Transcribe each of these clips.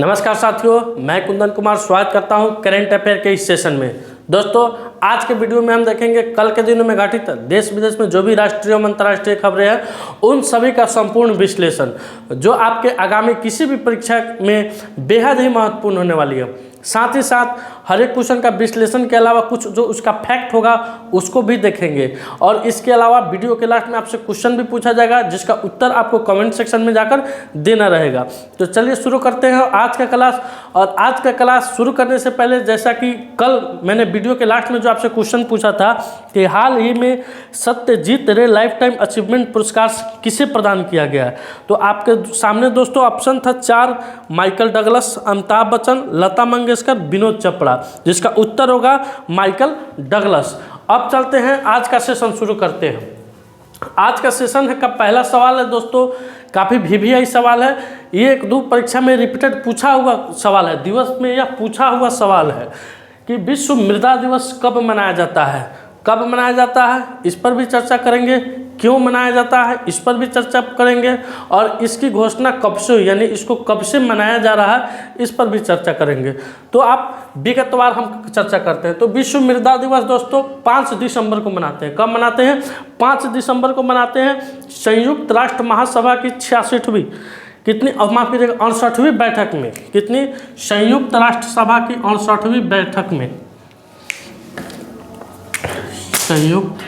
नमस्कार साथियों, मैं कुंदन कुमार स्वागत करता हूं करंट अफेयर के इस सेशन में। दोस्तों, आज के वीडियो में हम देखेंगे कल के दिनों में घटित देश विदेश में जो भी राष्ट्रीय और अंतर्राष्ट्रीय खबरें हैं उन सभी का संपूर्ण विश्लेषण, जो आपके आगामी किसी भी परीक्षा में बेहद ही महत्वपूर्ण होने वाली है। साथ ही साथ हर एक क्वेश्चन का विश्लेषण के अलावा कुछ जो उसका फैक्ट होगा उसको भी देखेंगे, और इसके अलावा वीडियो के लास्ट में आपसे क्वेश्चन भी पूछा जाएगा जिसका उत्तर आपको कमेंट सेक्शन में जाकर देना रहेगा। तो चलिए शुरू करते हैं आज का क्लास। और आज का क्लास शुरू करने से पहले, जैसा कि कल मैंने वीडियो के लास्ट में जो आपसे क्वेश्चन पूछा था कि हाल ही में सत्यजीत रे लाइफ टाइम अचीवमेंट पुरस्कार किसे प्रदान किया गया है, तो आपके सामने दोस्तों ऑप्शन था 4 माइकल डगलस, अमिताभ बच्चन, लता मंगेशकर, विनोद चोपड़ा, जिसका उत्तर होगा माइकल डगलस। अब चलते हैं आज का सेशन शुरू करते हैं। आज का सेशन है का पहला सवाल है दोस्तों, काफ़ी VVI सवाल है। ये 1-2 परीक्षा में रिपीटेड पूछा हुआ सवाल है, दिवस में यह पूछा हुआ सवाल है कि विश्व मृदा दिवस कब मनाया जाता है। कब मनाया जाता है इस पर भी चर्चा करेंगे, क्यों मनाया जाता है इस पर भी चर्चा करेंगे, और इसकी घोषणा कब से हुई, यानी इसको कब से मनाया जा रहा है इस पर भी चर्चा करेंगे। तो आप विगतवार हम चर्चा करते हैं। तो विश्व मृदा दिवस दोस्तों 5 दिसंबर को मनाते हैं। कब मनाते हैं? 5 दिसंबर को मनाते हैं। संयुक्त राष्ट्र महासभा की 66वीं माफ कीजिएगा 68वीं बैठक में। कितनी? संयुक्त राष्ट्र सभा की 68वीं बैठक में, संयुक्त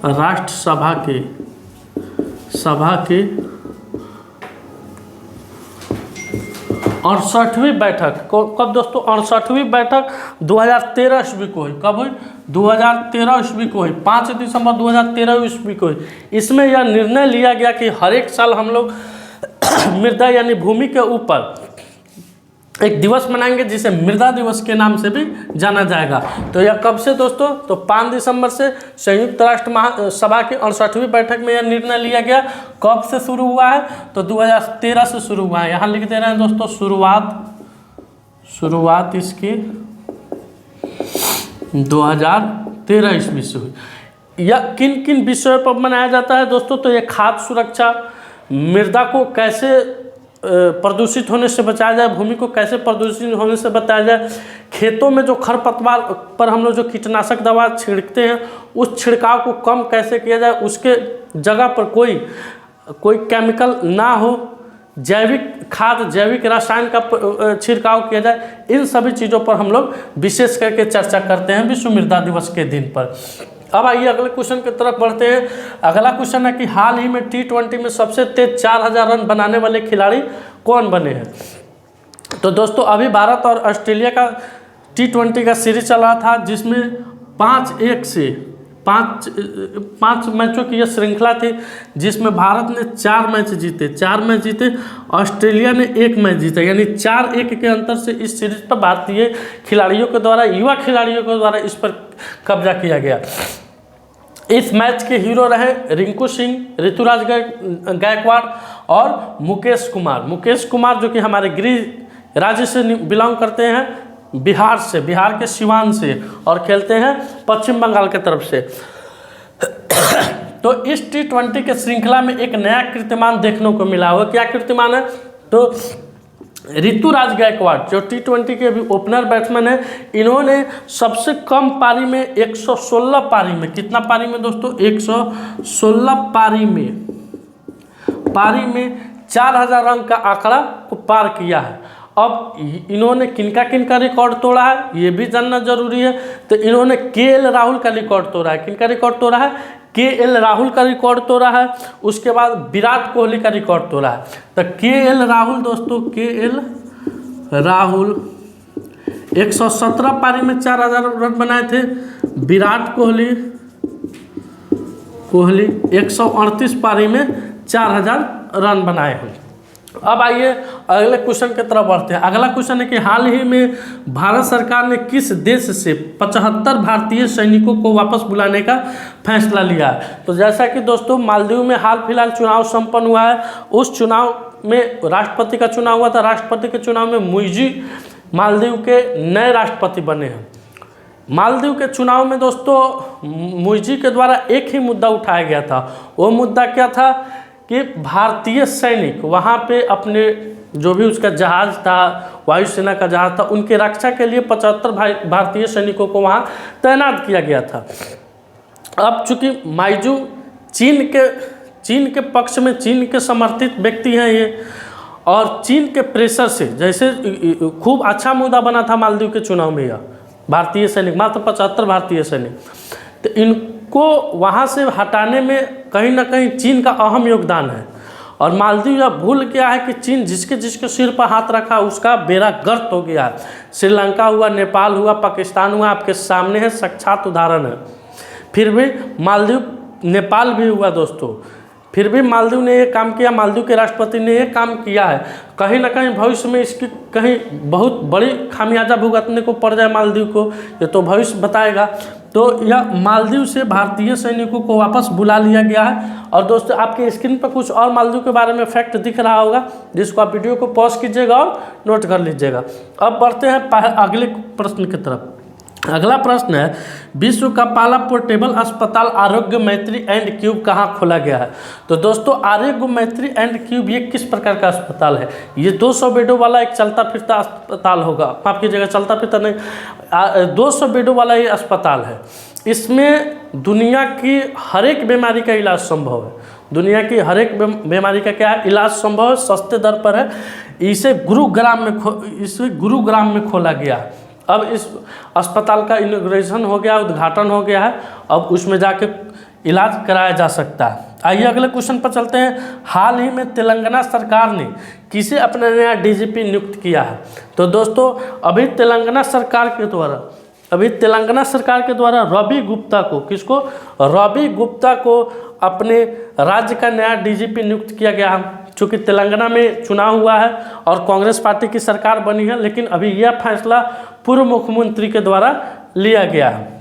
राष्ट्र सभा की 68वीं बैठक कब दोस्तों? 68वीं बैठक 2013 ईस्वी को हुई। कब हुई? 2013 ईस्वी को हुई। 5 दिसंबर 2013 ईस्वी को हुई। इसमें यह निर्णय लिया गया कि हर एक साल हम लोग मृदा यानी भूमि के ऊपर एक दिवस मनाएंगे जिसे मृदा दिवस के नाम से भी जाना जाएगा। तो यह कब से दोस्तों? तो 5 दिसंबर से संयुक्त राष्ट्र महासभा की 68वीं बैठक में यह निर्णय लिया गया। कब से शुरू हुआ है? तो 2013 से शुरू हुआ है। यहाँ लिख दे रहे हैं दोस्तों, शुरुआत इसकी 2013 ईस्वी से हुई। यह किन किन विषयों पर मनाया जाता है दोस्तों? तो ये खाद्य सुरक्षा, मृदा को कैसे प्रदूषित होने से बचाया जाए, भूमि को कैसे प्रदूषित होने से बचाया जाए, खेतों में जो खरपतवार पर हम लोग जो कीटनाशक दवा छिड़कते हैं उस छिड़काव को कम कैसे किया जाए, उसके जगह पर कोई केमिकल ना हो, जैविक खाद, जैविक रसायन का छिड़काव किया जाए। इन सभी चीज़ों पर हम लोग विशेष करके चर्चा करते हैं विश्व मृदा दिवस के दिन पर। अब आइए अगले क्वेश्चन की तरफ बढ़ते हैं। अगला क्वेश्चन है कि हाल ही में T20 में सबसे तेज 4000 रन बनाने वाले खिलाड़ी कौन बने हैं। तो दोस्तों अभी भारत और ऑस्ट्रेलिया का T20 का सीरीज चल रहा था, जिसमें 5 मैचों की यह श्रृंखला थी, जिसमें भारत ने 4 मैच जीते, ऑस्ट्रेलिया ने 1 मैच जीता, यानी 4-1 के अंतर से इस सीरीज पर भारतीय खिलाड़ियों के द्वारा, युवा खिलाड़ियों के द्वारा इस पर कब्जा किया गया। इस मैच के हीरो रहे रिंकू सिंह, ऋतुराज गायकवाड़ और मुकेश कुमार, जो कि हमारे गृह राज्य से बिलोंग करते हैं, बिहार के सिवान से, और खेलते हैं पश्चिम बंगाल के तरफ से। तो इस T20 के श्रृंखला में एक नया कीर्तिमान देखने को मिला। वो क्या कीर्तिमान है? तो ऋतुराज गायकवाड़ जो T20 के अभी ओपनर बैट्समैन है, इन्होंने सबसे कम पारी में 116 पारी में, कितना पारी में दोस्तों? 116 पारी में 4000 रन का आंकड़ा को पार किया है। अब इन्होंने किनका रिकॉर्ड तोड़ा है ये भी जानना जरूरी है। तो इन्होंने KL राहुल का रिकॉर्ड तोड़ा है। किनका रिकॉर्ड तोड़ा है? KL राहुल का रिकॉर्ड तोड़ा है। उसके बाद विराट कोहली का रिकॉर्ड तोड़ा है। तो KL राहुल दोस्तों, KL राहुल 117 पारी में 4000 रन बनाए थे। विराट कोहली 138 पारी में 4000 रन बनाए हैं। अब आइए अगले क्वेश्चन की तरफ बढ़ते हैं। अगला क्वेश्चन है कि हाल ही में भारत सरकार ने किस देश से 75 भारतीय सैनिकों को वापस बुलाने का फैसला लिया है। तो जैसा कि दोस्तों मालदीव में हाल फिलहाल चुनाव संपन्न हुआ है, उस चुनाव में राष्ट्रपति का चुनाव हुआ था। राष्ट्रपति के चुनाव में मुइजी मालदीव के नए राष्ट्रपति बने हैं। मालदीव के चुनाव में दोस्तों मुइजी के द्वारा एक ही मुद्दा उठाया गया था। वो मुद्दा क्या था कि भारतीय सैनिक वहाँ पे अपने जो भी उसका जहाज़ था, वायुसेना का जहाज़ था, उनके रक्षा के लिए 75 भारतीय सैनिकों को वहाँ तैनात किया गया था। अब चूँकि माइजू चीन के पक्ष में, चीन के समर्थित व्यक्ति हैं ये, और चीन के प्रेशर से, जैसे खूब अच्छा मुद्दा बना था मालदीव के चुनाव में, यह भारतीय सैनिक, मात्र 75 भारतीय सैनिक, तो इनको वहाँ से हटाने में कहीं ना कहीं चीन का अहम योगदान है। और मालदीव यह भूल गया है कि चीन जिसके सिर पर हाथ रखा उसका बेड़ा गर्क हो गया है। श्रीलंका हुआ, नेपाल हुआ, पाकिस्तान हुआ, आपके सामने है, साक्षात उदाहरण है। फिर भी मालदीव, नेपाल भी हुआ दोस्तों, फिर भी मालदीव ने ये काम किया, मालदीव के राष्ट्रपति ने ये काम किया है। कहीं ना कहीं भविष्य में इसकी कहीं बहुत बड़ी खामियाजा भुगतने को पड़ जाए मालदीव को, ये तो भविष्य बताएगा। तो यह मालदीव से भारतीय सैनिकों को वापस बुला लिया गया है। और दोस्तों आपके स्क्रीन पर कुछ और मालदीव के बारे में फैक्ट दिख रहा होगा, जिसको आप वीडियो को पॉज कीजिएगा और नोट कर लीजिएगा। अब बढ़ते हैं अगले प्रश्न की तरफ। अगला प्रश्न है, विश्व का पहला पोर्टेबल अस्पताल आरोग्य मैत्री एंड क्यूब कहाँ खोला गया है? तो दोस्तों आरोग्य मैत्री एंड क्यूब ये किस प्रकार का अस्पताल है? ये 200 बेडों वाला एक चलता फिरता अस्पताल होगा, माफ कीजिएगा, चलता फिरता नहीं, 200 बेडों वाला ये अस्पताल है। इसमें दुनिया की हर एक बीमारी का इलाज संभव है। दुनिया की हर एक बीमारी का क्या है, इलाज संभव है, सस्ते दर पर है। इसे गुरुग्राम में खोला गया है। अब इस अस्पताल का इनॉग्रेशन हो गया, उद्घाटन हो गया है, अब उसमें जाके इलाज कराया जा सकता है। आइए अगले क्वेश्चन पर चलते हैं। हाल ही में तेलंगाना सरकार ने किसे अपना नया डीजीपी नियुक्त किया है? तो दोस्तों अभी तेलंगाना सरकार के द्वारा रवि गुप्ता को, किसको? रवि गुप्ता को अपने राज्य का नया डीजीपी नियुक्त किया गया है। चूँकि तेलंगाना में चुनाव हुआ है और कांग्रेस पार्टी की सरकार बनी है, लेकिन अभी यह फैसला पूर्व मुख्यमंत्री के द्वारा लिया गया है।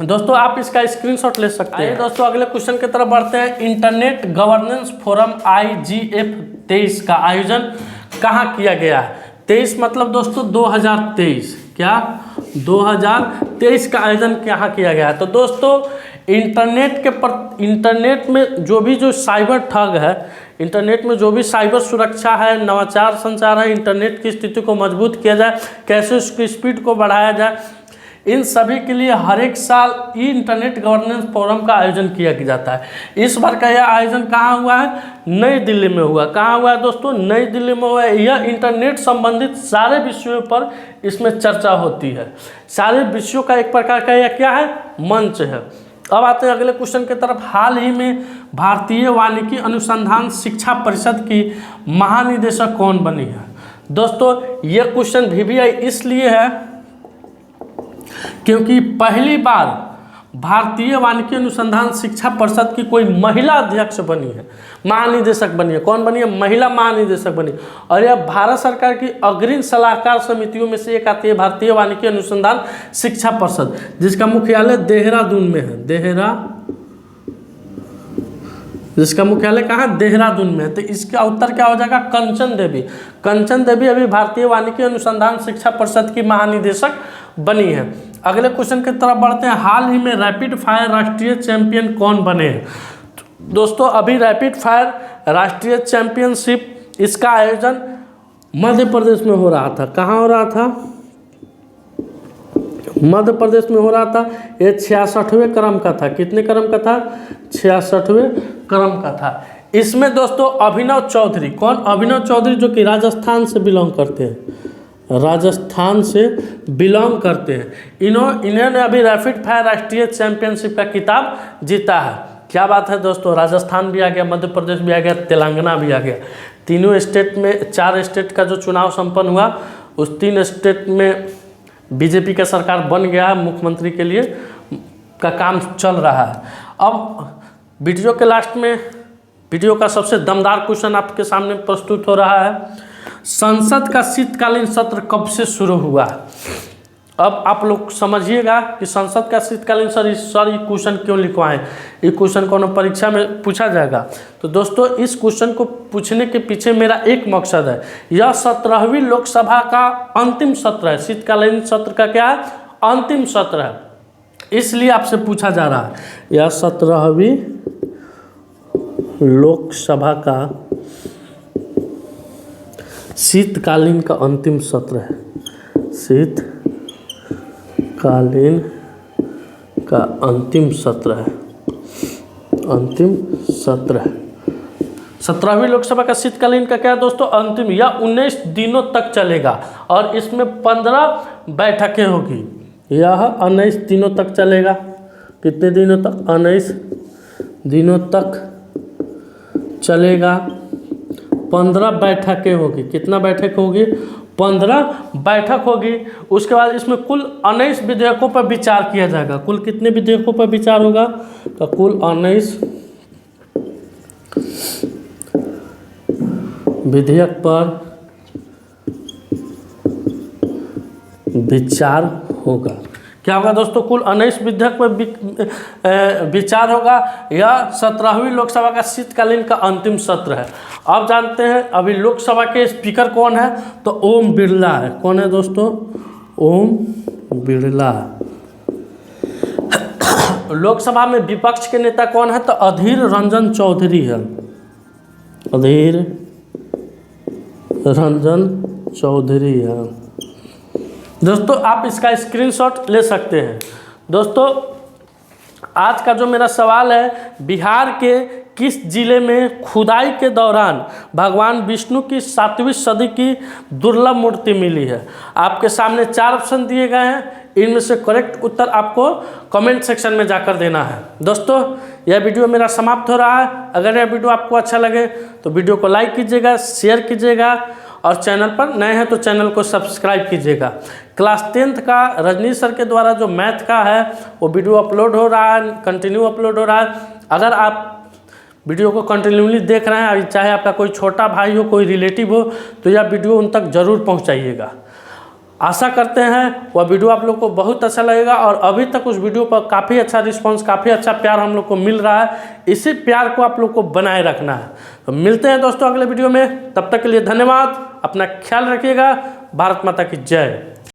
दोस्तों आप इसका स्क्रीनशॉट ले सकते हैं। दोस्तों अगले क्वेश्चन की तरफ बढ़ते हैं। इंटरनेट गवर्नेंस फोरम IGF 23 का आयोजन कहाँ किया गया है? 23 मतलब दोस्तों 2023, क्या 2023 का आयोजन कहाँ किया गया है? तो दोस्तों इंटरनेट में जो साइबर ठग है, इंटरनेट में जो भी साइबर सुरक्षा है, नवाचार संचार है, इंटरनेट की स्थिति को मजबूत किया जाए, कैसे उसकी स्पीड को बढ़ाया जाए, इन सभी के लिए हर एक साल इंटरनेट गवर्नेंस फोरम का आयोजन किया जाता है। इस बार का यह आयोजन कहाँ हुआ है? नई दिल्ली में हुआ। कहाँ हुआ है दोस्तों? नई दिल्ली में हुआ है। यह इंटरनेट संबंधित सारे विषयों पर इसमें चर्चा होती है। सारे विषयों का एक प्रकार का यह क्या है? मंच है। अब आते हैं अगले क्वेश्चन की तरफ। हाल ही में भारतीय वानिकी अनुसंधान शिक्षा परिषद की महानिदेशक कौन बनी है? दोस्तों ये क्वेश्चन VVI इसलिए है क्योंकि पहली बार भारतीय वानिकी अनुसंधान शिक्षा परिषद की कोई महिला अध्यक्ष बनी है, महानिदेशक बनी है। कौन बनी है? महिला महानिदेशक बनी। और यह भारत सरकार की अग्रणी सलाहकार समितियों में से एक आती है, भारतीय वानिकी अनुसंधान शिक्षा परिषद, जिसका मुख्यालय देहरादून में है। जिसका मुख्यालय कहाँ? देहरादून में है। तो इसका उत्तर क्या हो जाएगा? कंचन देवी। कंचन देवी अभी भारतीय वानिकी अनुसंधान शिक्षा परिषद की महानिदेशक बनी है। अगले क्वेश्चन की तरफ बढ़ते हैं। हाल ही में रैपिड फायर राष्ट्रीय चैंपियन कौन बने हैं? दोस्तों अभी रैपिड फायर राष्ट्रीय चैंपियनशिप, इसका आयोजन मध्य प्रदेश में हो रहा था। कहाँ हो रहा था? मध्य प्रदेश में हो रहा था। ये 66वें क्रम का था। कितने क्रम का था? 66वें क्रम का था। इसमें दोस्तों अभिनव चौधरी, कौन? अभिनव चौधरी जो कि राजस्थान से बिलोंग करते हैं, राजस्थान से बिलोंग करते हैं। इन्होंने अभी रैपिड फायर राष्ट्रीय चैंपियनशिप का खिताब जीता है। क्या बात है दोस्तों, राजस्थान भी आ गया, मध्य प्रदेश भी आ गया, तेलंगाना भी आ गया। तीनों स्टेट में, 4 स्टेट का जो चुनाव संपन्न हुआ, उस 3 स्टेट में बीजेपी का सरकार बन गया है। मुख्यमंत्री के लिए का काम चल रहा है। अब वीडियो के लास्ट में वीडियो का सबसे दमदार क्वेश्चन आपके सामने प्रस्तुत हो रहा है। संसद का शीतकालीन सत्र कब से शुरू हुआ? अब आप लोग समझिएगा कि संसद का शीतकालीन सत्र, ये क्वेश्चन क्यों लिखवाएं? ये क्वेश्चन कोनो परीक्षा में पूछा जाएगा। तो दोस्तों इस क्वेश्चन को पूछने के पीछे मेरा एक मकसद है। यह 17वीं लोकसभा का अंतिम सत्र है। शीतकालीन सत्र का क्या है? अंतिम सत्र है, इसलिए आपसे पूछा जा रहा है। यह 17वीं लोकसभा का शीतकालीन का अंतिम सत्र है। शीतकालीन का अंतिम सत्र है। 17वीं लोकसभा का शीतकालीन का क्या है दोस्तों? अंतिम। यह 19 दिनों तक चलेगा और इसमें 15 बैठकें होगी। यह 19 दिनों तक चलेगा। कितने दिनों तक? 19 दिनों तक चलेगा। 15 बैठकें होगी। कितना बैठक होगी? 15 बैठक होगी। उसके बाद इसमें कुल 19 विधेयकों पर विचार किया जाएगा। कुल कितने विधेयकों पर विचार होगा? तो कुल 19 विधेयक पर विचार होगा। क्या होगा दोस्तों? कुल 19 विधेयक पर विचार होगा। यह 17वीं लोकसभा का शीतकालीन का अंतिम सत्र है। अब जानते हैं अभी लोकसभा के स्पीकर कौन है? तो ओम बिरला है। कौन है दोस्तों? ओम बिरला। लोकसभा में विपक्ष के नेता कौन है? तो अधीर रंजन चौधरी है। अधीर रंजन चौधरी है। दोस्तों आप इसका स्क्रीनशॉट ले सकते हैं। दोस्तों आज का जो मेरा सवाल है, बिहार के किस जिले में खुदाई के दौरान भगवान विष्णु की 7वीं सदी की दुर्लभ मूर्ति मिली है? आपके सामने 4 ऑप्शन दिए गए हैं। इनमें से करेक्ट उत्तर आपको कमेंट सेक्शन में जाकर देना है। दोस्तों यह वीडियो मेरा समाप्त हो रहा है। अगर यह वीडियो आपको अच्छा लगे तो वीडियो को लाइक कीजिएगा, शेयर कीजिएगा और चैनल पर नए हैं तो चैनल को सब्सक्राइब कीजिएगा। क्लास 10th का रजनीश सर के द्वारा जो मैथ का है वो वीडियो अपलोड हो रहा है, कंटिन्यू अपलोड हो रहा है। अगर आप वीडियो को कंटिन्यूली देख रहे हैं, चाहे आपका कोई छोटा भाई हो, कोई रिलेटिव हो, तो यह वीडियो उन तक ज़रूर पहुंचाइएगा। आशा करते हैं वह वीडियो आप लोग को बहुत अच्छा लगेगा और अभी तक उस वीडियो पर काफ़ी अच्छा रिस्पांस, काफ़ी अच्छा प्यार हम लोग को मिल रहा है। इसी प्यार को आप लोग को बनाए रखना है। तो मिलते हैं दोस्तों अगले वीडियो में। तब तक के लिए धन्यवाद। अपना ख्याल रखिएगा। भारत माता की जय।